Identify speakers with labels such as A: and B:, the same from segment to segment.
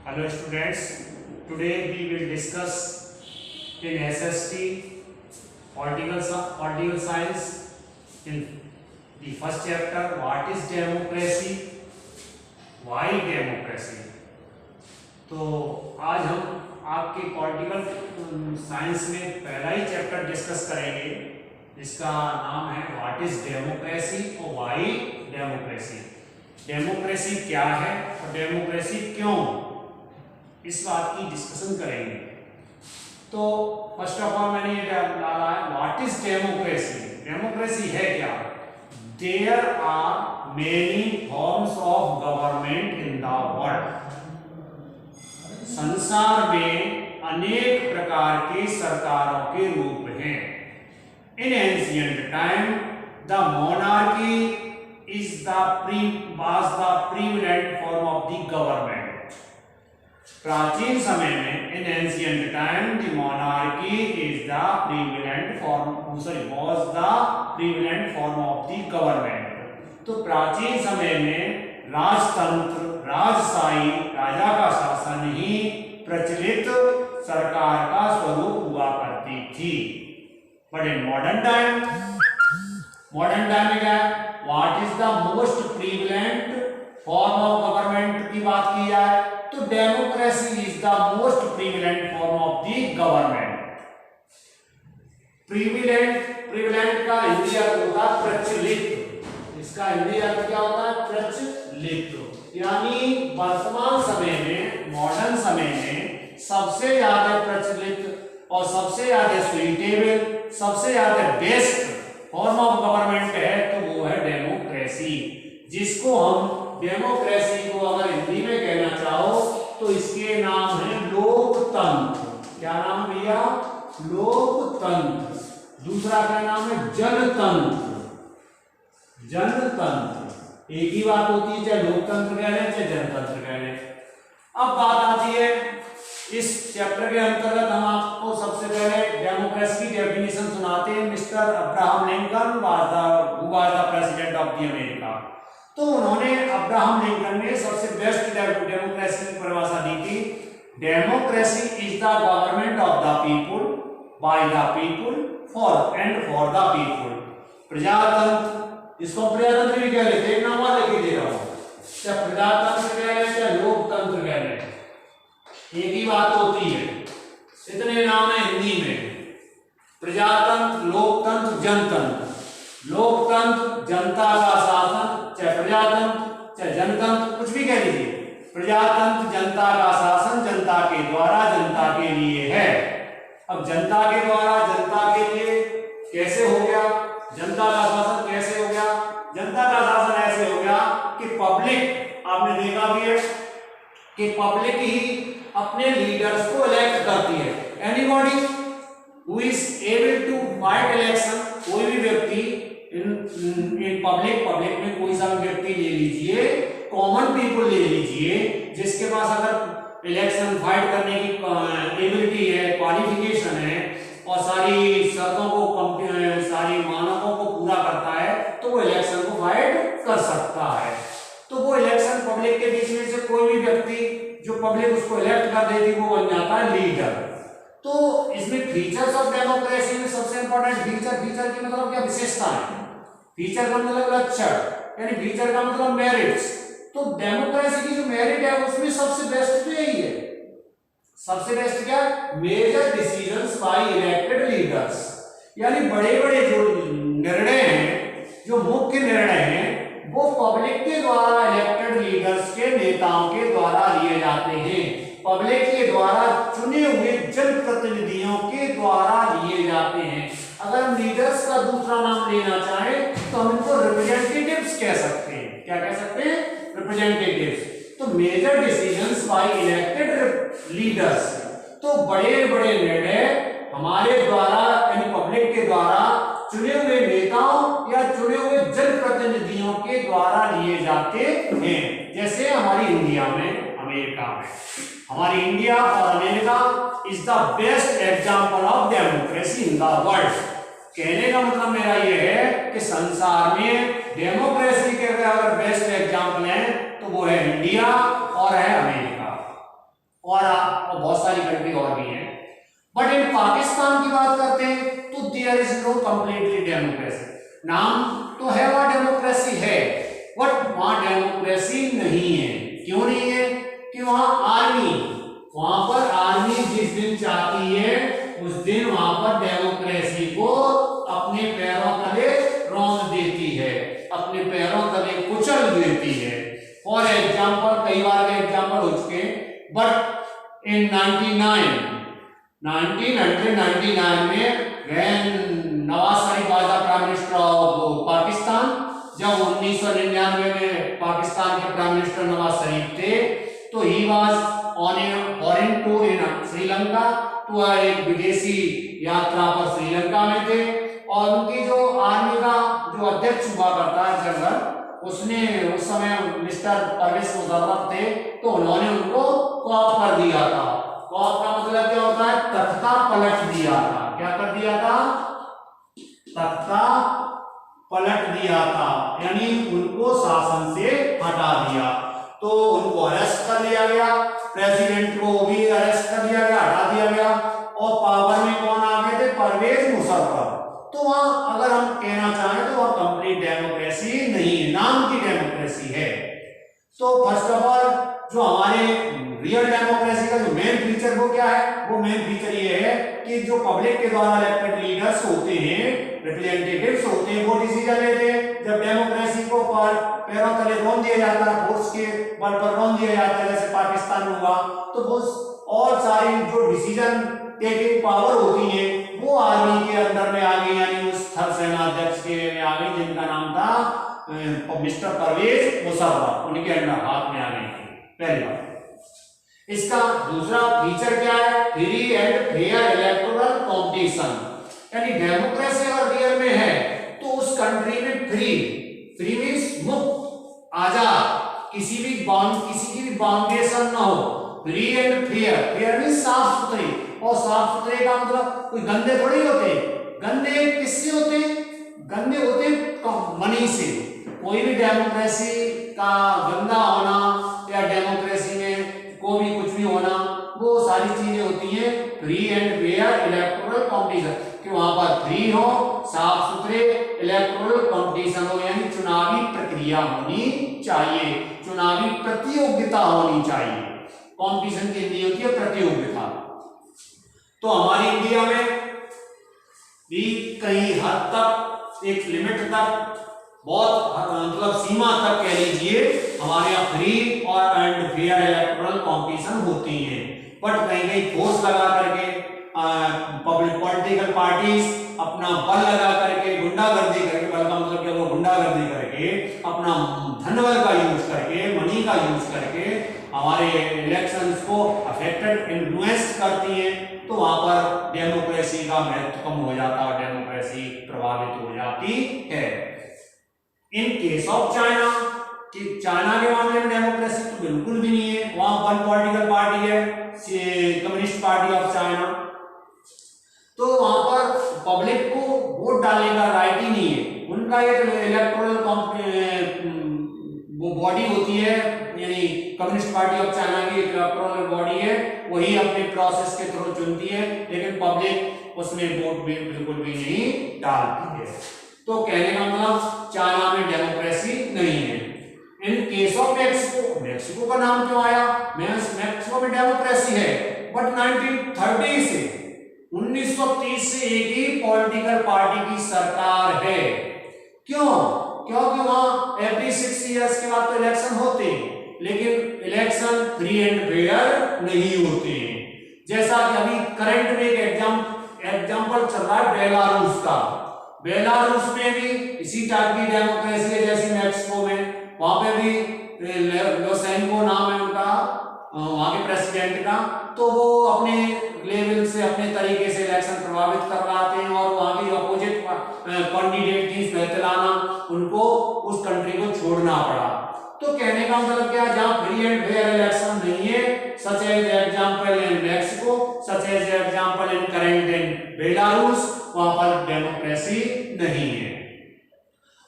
A: Hello students, today we will discuss in SST political science in the first chapter what is democracy, why democracy। तो आज हम आपके political science में पहला ही chapter discuss करेंगे जिसका नाम है व्हाट इज डेमोक्रेसी और व्हाई डेमोक्रेसी। डेमोक्रेसी क्या है और डेमोक्रेसी क्यों, इस बात की डिस्कशन करेंगे। तो फर्स्ट ऑफ ऑल मैंने ये डाला है व्हाट इज डेमोक्रेसी। डेमोक्रेसी है क्या? There are many forms of government in the world. संसार में अनेक प्रकार के सरकारों के रूप हैं। In ancient time the monarchy was the prevalent form of the government। प्राचीन समय में इन ancient time the monarchy was the prevalent form of the government। तो प्राचीन समय में राजतंत्र, राजशाही, राजा का शासन ही प्रचलित सरकार का स्वरूप हुआ करती थी। बट इन मॉडर्न टाइम में क्या है? What is the most prevalent form of government की बात की जाए तो democracy is the most prevalent form of the government. Prevalent का हिंदी अर्थ होता है प्रचलित। इसका हिंदी अर्थ क्या होता है? प्रचलित। यानी वर्तमान समय में, मॉडर्न समय में सबसे ज्यादा प्रचलित और सबसे ज्यादा सुइटेबल, सबसे ज्यादा बेस्ट फॉर्म ऑफ गवर्नमेंट है तो वो है डेमोक्रेसी। जिसको हम डेमोक्रेसी को अगर हिंदी में कहना चाहो तो इसके नाम है लोकतंत्र। क्या नाम भैया? लोकतंत्र। दूसरा क्या नाम है? जनतंत्र। जनतंत्र एक ही बात होती है, चाहे लोकतंत्र कह लें चाहे जनतंत्र कह लें। अब बात आती है इस चैप्टर के अंतर्गत हम आपको सबसे पहले डेमोक्रेसी की डेफिनेशन सुनाते हैं। Mister Abraham Lincoln was the president of the America. तो उन्होंने, अब्राहम लिंकन ने सबसे बेस्ट डेमोक्रेसी की परिभाषा दी थी। Democracy is the government of the people, by the people, for and for the people. प्रजातंत्र, इसको प्रजातंत्र भी कह लेते हैं, एक नाम और लेके दे रहा हूं, चाहे प्रजातंत्र कह लें चाहे लोकतंत्र कह लें, एक ही बात होती है। इतने नाम है हिंदी में, प्रजातंत्र, लोकतंत्र, जनतंत्र। लोकतंत्र जनता का शासन, चाहे प्रजातंत्र चाहे जनतंत्र कुछ भी कह लीजिए। प्रजातंत्र जनता का शासन जनता के द्वारा जनता के लिए है। अब जनता के द्वारा जनता के लिए कैसे हो गया? जनता का शासन कैसे हो गया? जनता का शासन ऐसे हो गया कि पब्लिक, आपने देखा भी है कि पब्लिक ही अपने लीडर्स को इलेक्ट करती है। Anybody who is able to fight election, कोई भी व्यक्ति इन पब्लिक में कोई सा व्यक्ति ले लीजिए, कॉमन पीपल ले लीजिए, जिसके पास अगर इलेक्शन फाइट करने की एबिलिटी है, क्वालिफिकेशन है और सारी शर्तों को, सारी मानकों को पूरा करता है तो वो इलेक्शन को फाइट कर सकता है। तो वो इलेक्शन पब्लिक के बीच में से कोई भी व्यक्ति जो पब्लिक उसको इलेक्ट कर देती वो बन जाता है लीडर। तो इसमें फीचर्स ऑफ डेमोक्रेसी में सबसे इंपॉर्टेंट फीचर की मतलब क्या? विशेषता है। फीचर का मतलब लक्षण, यानी फीचर का मतलब मेरिट्स। तो डेमोक्रेसी की जो मेरिट है उसमें सबसे बेस्ट तो यही है। सबसे बेस्ट क्या? Major decisions by elected leaders. यानी बड़े बड़े जो निर्णय हैं, जो मुख्य निर्णय हैं, वो पब्लिक के द्वारा इलेक्टेड लीडर्स के नेताओं के द्वारा लिए जाते हैं। पब्लिक के द्वारा चुने हुए जनप्रतिनिधियों के द्वारा लिए जाते हैं। अगर हम लीडर्स का दूसरा नाम लेना चाहें तो हम इनको रिप्रेजेंटेटिव्स कह सकते हैं। क्या कह सकते हैं? रिप्रेजेंटेटिव्स। तो major decisions by elected leaders, तो बड़े बड़े निर्णय हमारे द्वारा यानी पब्लिक के द्वारा चुने हुए नेताओं या चुने हुए जनप्रतिनिधियों के द्वारा लिए जाते हैं। जैसे हमारी इंडिया में, अमेरिका में, हमारी इंडिया और America is the best example of democracy in the world. कहने का मतलब मेरा यह है कि संसार में डेमोक्रेसी के अगर बेस्ट एग्जांपल हैं तो वो है इंडिया और है अमेरिका। अगेन पाकिस्तान की बात करते हैं तो there is no completely democracy. नाम तो है वहां डेमोक्रेसी है, बट वहां डेमोक्रेसी नहीं है। क्यों नहीं है? कि वहां पर आर्मी जिस दिन चाहती है उस दिन वहां पर डेमोक्रेसी को अपने पैरों तले रौंद देती है, अपने पैरों तले कुचल देती है। फॉर एग्जाम्पल, कई बार के एग्जाम्पल हो चुके, बट इन 1999 में when Nawaz Sharif was the prime minister of Pakistan, जब 1999 में पाकिस्तान के प्राइम मिनिस्टर नवाज शरीफ थे, तो he was on a foreign tour in Sri Lanka, तो एक विदेशी यात्रा पर श्रीलंका में थे, और उनकी जो आर्मी का जो अध्यक्ष हुआ करता है जनरल, उसने उस समय मिस्टर परवेज मुशर्रफ थे, तो उन्होंने उनको कॉप कर दिया था। कॉप का मतलब क्या होता है? तख्ता पलट दिया था। क्या कर दिया था? तख्ता पलट दिया था, यानी उनको शासन से हटा दिया। तो उनको अरेस्ट कर लिया गया, प्रेसिडेंट को भी अरेस्ट कर लिया गया, हटा दिया गया, और पावर में कौन आ गए थे? परवेज मुशर्रफ। तो वहां अगर हम कहना चाहें तो वह कंप्लीट डेमोक्रेसी नहीं है, नाम की डेमोक्रेसी है। तो फर्स्ट ऑफ ऑल जो हमारे रियल डेमोक्रेसी का जो मेन फीचर वो क्या है? वो मेन फीचर ये है कि जो पब्लिक के द्वारा इलेक्टेड लीडर्स होते हैं, रिप्रेजेंटेटिव्स होते हैं, वो डिसीजन लेते हैं। जब डेमोक्रेसी को पैरों तले रौंद दिया जाता है, फोर्स के बल पर रौंद दिया जाता है, जैसे पाकिस्तान में हुआ, तो वो और सारी जो डिसीजन टेकिंग पावर होती है वो आर्मी के अंदर में आ गई, यानी उस थल सेनाध्यक्ष के में आ गई, जिनका नाम था मिस्टर परवेज मुशर्रफ, उनके अंडर हाथ में आ गई थी। पहली बात। इसका दूसरा फीचर क्या है? Free and fair electoral competition, यानी डेमोक्रेसी अगर रियल में है तो उस कंट्री में फ्री मींस मुक्त, आजाद, किसी की भी बाउंडेशन ना हो, फ्री एंड फेयर मींस साफ सुथरी, और साफ सुथरे का मतलब कोई गंदे थोड़ी होते। गंदे किससे होते? गंदे होते मनी से। कोई भी डेमोक्रेसी का गंदा होना या डेमोक्रेसी में कोई भी कुछ भी होना, वो सारी चीजें होती हैं free and fair electoral competition, कि वहां पर फ्री हो, साफ सुथरे इलेक्टोरल कंपटीशन हो, यानी चुनावी प्रक्रिया होनी चाहिए, चुनावी प्रतियोगिता होनी चाहिए। कंपटीशन की हिंदी होती है प्रतियोगिता। तो हमारी इंडिया में भी कहीं हद तक, एक लिमिट तक, बहुत मतलब सीमा तक कह लीजिए, हमारे यहाँ फ्री और एंड फेयर इलेक्टोरल कंपटीशन होती हैं। बट कहीं कहीं फोर्स लगा करके पब्लिक पॉलिटिकल पार्टीज अपना बल लगा करके, गुंडागर्दी करके, बल का मतलब क्या? वो गुंडागर्दी करके, अपना धनबल का यूज करके, मनी का यूज करके हमारे इलेक्शंस को अफेक्टेड, इन्फ्लुएंस करती हैं। तो वहां पर डेमोक्रेसी का महत्व कम हो जाता है, डेमोक्रेसी प्रभावित हो जाती है। इन केस ऑफ चाइना, कि चाइना के मामले में डेमोक्रेसी तो बिल्कुल भी नहीं है, वहां वन पॉलिटिकल पार्टी है, कम्युनिस्ट पार्टी ऑफ चाइना। तो वहां पर पब्लिक को वोट डालने का राइट ही नहीं है। उनका एक इलेक्टोरल वो बॉडी होती है, यानी कम्युनिस्ट पार्टी ऑफ चाइना की इलेक्टोरल बॉडी है, वही अपने प्रोसेस के थ्रू चुनती है, लेकिन पब्लिक उसमें वोट भी बिल्कुल भी नहीं डालती है। तो कहने का मतलब चाइना में डेमोक्रेसी नहीं है। इन केस ऑफ मैक्सिको का नाम क्यों आया? मैक्सिको में डेमोक्रेसी है, बट 1930 से 1930 से एक ही पॉलिटिकल पार्टी की सरकार है। क्यों? क्योंकि वहां एवरी 6 इयर्स के बाद तो इलेक्शन होते हैं, लेकिन इलेक्शन फ्री एंड फेयर नहीं होते हैं। जैसा कि अभी करंट में एक एग्जाम्पल चल रहा है बेलारूस का। बेलारूस में भी इसी टाइप की डेमोक्रेसी है जैसी मैक्सिको में। वहां पे भी लुकाशेंको नाम है उनका, वहां के प्रेसिडेंट का, तो वो अपने लेवल से, अपने तरीके से इलेक्शन प्रभावित करवाते हैं, और वहां की अपोजिट कैंडिडेट थी स्वेतलाना, उनको उस कंट्री को छोड़ना पड़ा। तो कहने का मतलब क्या? जहां फ्री एंड फेयर इलेक्शन नहीं है, such as example in Mexico, such as example in current in Belarus, वहां पर डेमोक्रेसी नहीं है।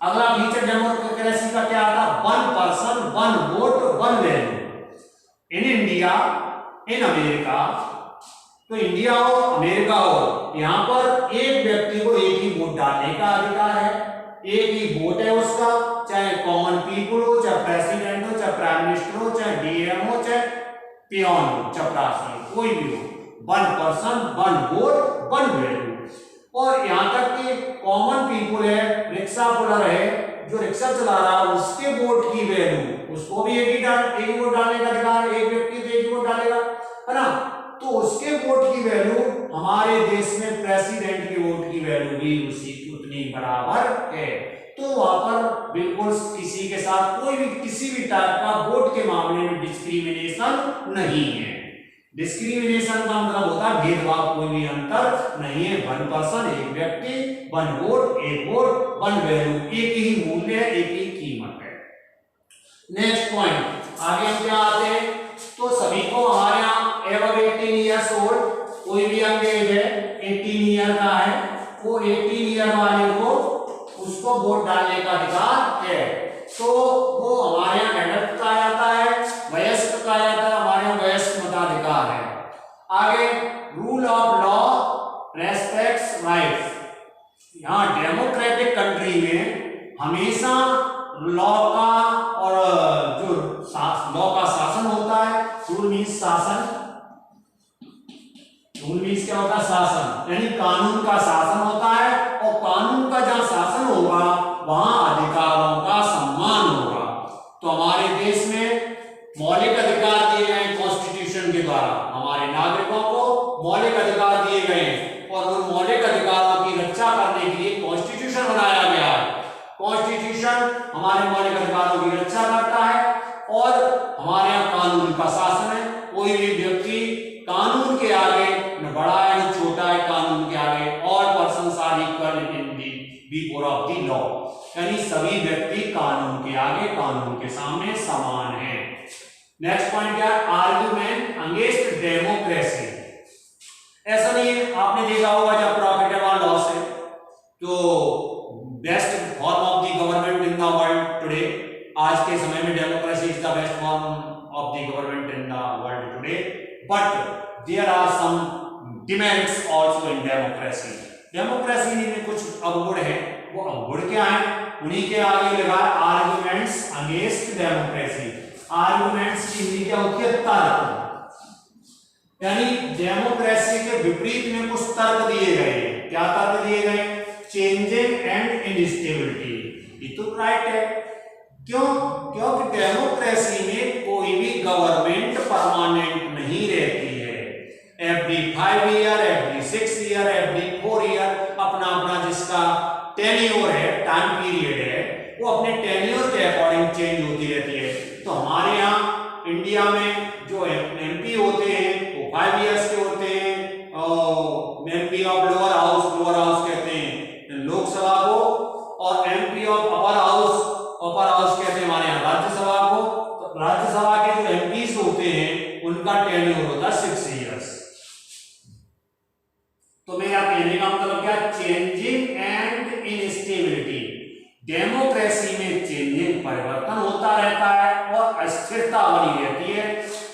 A: अगला फीचर डेमोक्रेसी का क्या आता? 1 person 1 vote 1 value. In India, in America, तो इंडिया हो अमेरिका हो, यहाँ पर एक व्यक्ति को एक ही वोट डालने का अधिकार है, एक ही वोट है उसका, चाहे कॉमन पीपुल हो, चाहे प्रेसिडेंट हो, चाहे प्राइम मिनिस्टर हो, चाहे डीएम हो, चाहे पियोन हो, चपरासी हो, कोई भी हो, one person one vote one value. और यहाँ तक कि कॉमन पीपुल है, रिक्शा पुलर है, जो रिक्शा चला रहा है उसके वोट की वैल्यू, उसको भी एक ही वोट डालने का अधिकार, एक व्यक्ति तो एक ही वोट डालेगा, है ना। तो उसके वोट की वैल्यू हमारे देश में प्रेसिडेंट के वोट की वैल्यू भी उसी उतनी बराबर है। तो वहां पर बिल्कुल किसी के साथ कोई भी किसी भी टाइप का वोट के मामले में डिस्क्रिमिनेशन नहीं है। डिस्क्रिमिनेशन का मतलब होता है भेदभाव, कोई भी अंतर नहीं है। वन पर्सन एक व्यक्ति, वन वोट एक वोट, वन वैल्यू एक ही मूल्य है, एक ही कीमत है। नेक्स्ट पॉइंट आगे हम क्या आते हैं, तो सभी को हमारे यहाँ एबव 18 ईयर्स ओल्ड, कोई भी यंग एज है 18 ईयर का है, वो 18 ईयर वाले को उसको वोट डालने का अधिकार है। तो वो हमारे यहाँ एडल्ट कहा जाता है, वयस्क कहा जाता है, हमारे यहाँ वयस्क मताधिकार है। आगे rule of law respects rights. यहाँ डेमोक्रेटिक कंट्री में हमेशा लॉ का और जो लॉ का शासन होता है, रूल मीन्स शासन, रूल मीन्स क्या होता है शासन, यानी कानून का शासन होता है, और कानून का जहां शासन होगा वहां अधिकारों का सम्मान होगा। तो हमारे देश में मौलिक अधिकार दिए गए कॉन्स्टिट्यूशन के द्वारा, हमारे नागरिकों को मौलिक अधिकार दिए गए और उन मौलिक अधिकारों की रक्षा करने के लिए कॉन्स्टिट्यूशन बनाया गया है। कॉन्स्टिट्यूशन हमारे मौलिक अधिकारों की रक्षा करता है और हमारे यहाँ कानून का शासन है। कोई भी व्यक्ति कानून के आगे न बड़ा है न छोटा है, कानून के आगे और persons are equal in before of the law, यानी सभी व्यक्ति कानून के आगे कानून के सामने समान है। नेक्स्ट पॉइंट क्या है, आर्गुमेंट अगेंस्ट डेमोक्रेसी। ऐसा नहीं है, आपने देखा होगा जब प्रॉफिटेबल लॉस है तो best form of the government in the world today, आज के समय में democracy is the best form of the government in the world today, but there are some demands also in democracy. Democracy में कुछ अवगुण है, वो अवगुण क्या है, उन्हीं के आगे लगा आर्गुमेंट्स अगेंस्ट डेमोक्रेसी। आर्गुमेंट्स की हिंदी क्या होती है, तर्क, यानी डेमोक्रेसी के विपरीत में कुछ तर्क दिए गए। क्या तर्क दिए गए, चेंजिंग एंड इनस्टेबिलिटी, ये तो राइट है। क्यों, क्योंकि डेमोक्रेसी में कोई भी गवर्नमेंट परमानेंट नहीं रहती है। Every 5 year, every 6 year, every 4 year अपना अपना जिसका टेन्योर है, टाइम पीरियड है, वो अपने टेन्योर के अकॉर्डिंग चेंज होती रहती है। तो हमारे यहाँ इंडिया में जो एमपी होते हैं वो 5 इयर्स के होते हैं, और एमपी ऑफ लोअर हाउस कहते हैं लोकसभा को, और एमपी ऑफ अपर हाउस कहते हैं हमारे यहाँ राज्यसभा को। तो राज्यसभा के जो एमपीज होते हैं उनका टेन्योर होता है 6 इयर्स। तो मेरा कहने का मतलब क्या, चेंजिंग एंड इनस्टेबिलिटी, डेमोक्रेसी में चेंजिंग परिवर्तन होता रहता है और अस्थिरता बनी रहती है,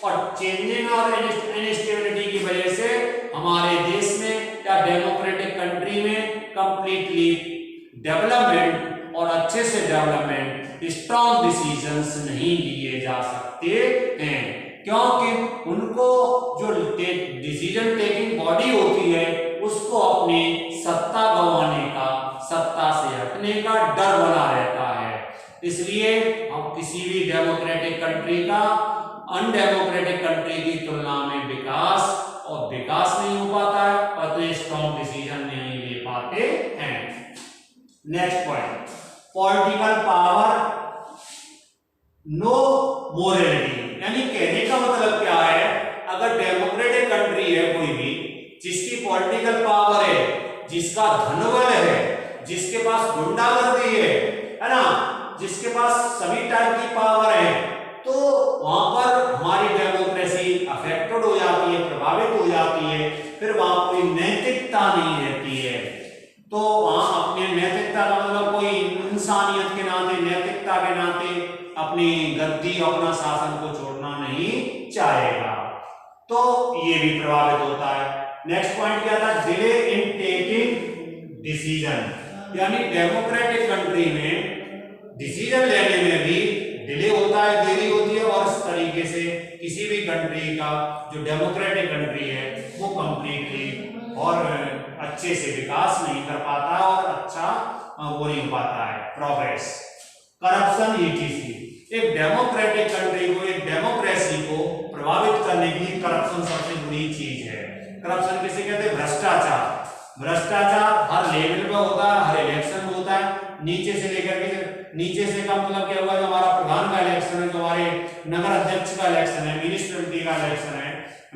A: और चेंजिंग और इनस्टेबिलिटी की वजह से हमारे देश में या डेमोक्रेटिक कंट्री में कंप्लीटली डेवलपमेंट और अच्छे से डेवलपमेंट स्ट्रॉन्ग डिसीजंस नहीं लिए जा सकते हैं, क्योंकि उनको जो डिसीजन टेकिंग बॉडी होती है उसको अपनी सत्ता गंवाने का, सत्ता से हटने का डर बना रहता है। इसलिए हम किसी भी डेमोक्रेटिक कंट्री का अनडेमोक्रेटिक कंट्री की तुलना में विकास नहीं हो पाता है, और तो स्ट्रॉन्ग डिसीजन नहीं ले पाते हैं। Next point, political power no morality, यानी कहने का मतलब क्या है, अगर डेमोक्रेटिक कंट्री है कोई भी, जिसकी पॉलिटिकल पावर है, जिसका धनबल है, जिसके पास गुंडागर्दी है ना, जिसके पास सभी टाइप की पावर है, तो वहां पर हमारी डेमोक्रेसी अफेक्टेड हो जाती है, प्रभावित हो जाती है। फिर वहां कोई नैतिकता नहीं रहती है। तो वहां अपने नैतिकता का मतलब कोई इंसानियत के नाते, नैतिकता के नाते अपनी गद्दी, अपना शासन को छोड़ना नहीं चाहेगा। तो ये भी प्रभावित होता है। नेक्स्ट पॉइंट क्या था, डिले इन टेकिंग डिसीजन, यानी डेमोक्रेटिक कंट्री में डिसीजन लेने में भी डिले होता है, देरी होती है, और इस तरीके से किसी भी कंट्री का जो डेमोक्रेटिक कंट्री है वो कंप्लीटली और अच्छे से विकास नहीं कर पाता है और अच्छा वो नहीं हो पाता है प्रोग्रेस। करप्शन ईटीसी, एक डेमोक्रेटिक कंट्री को, एक डेमोक्रेसी को प्रभावित करने के लिए करप्शन सबसे बुरी चीज है। करप्शन किसे कहते हैं, भ्रष्टाचार। भ्रष्टाचार हर लेवल पे होता है, हर इलेक्शन में होता है, नीचे से लेकर के, नीचे से का मतलब क्या हुआ, जो हमारा प्रधान का इलेक्शन है, जो हमारे नगर अध्यक्ष का इलेक्शन है, म्युनिसिपैलिटी का इलेक्शन है,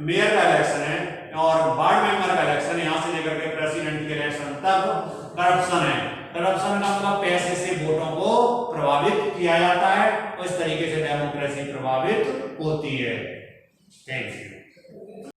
A: मेयर का इलेक्शन है और वार्ड मेंबर का इलेक्शन है, यहाँ से लेकर के प्रेसिडेंट के इलेक्शन तक करप्शन है। करप्शन का मतलब पैसे से वोटों को प्रभावित किया जाता है और इस तरीके से डेमोक्रेसी प्रभावित होती है। Thank you.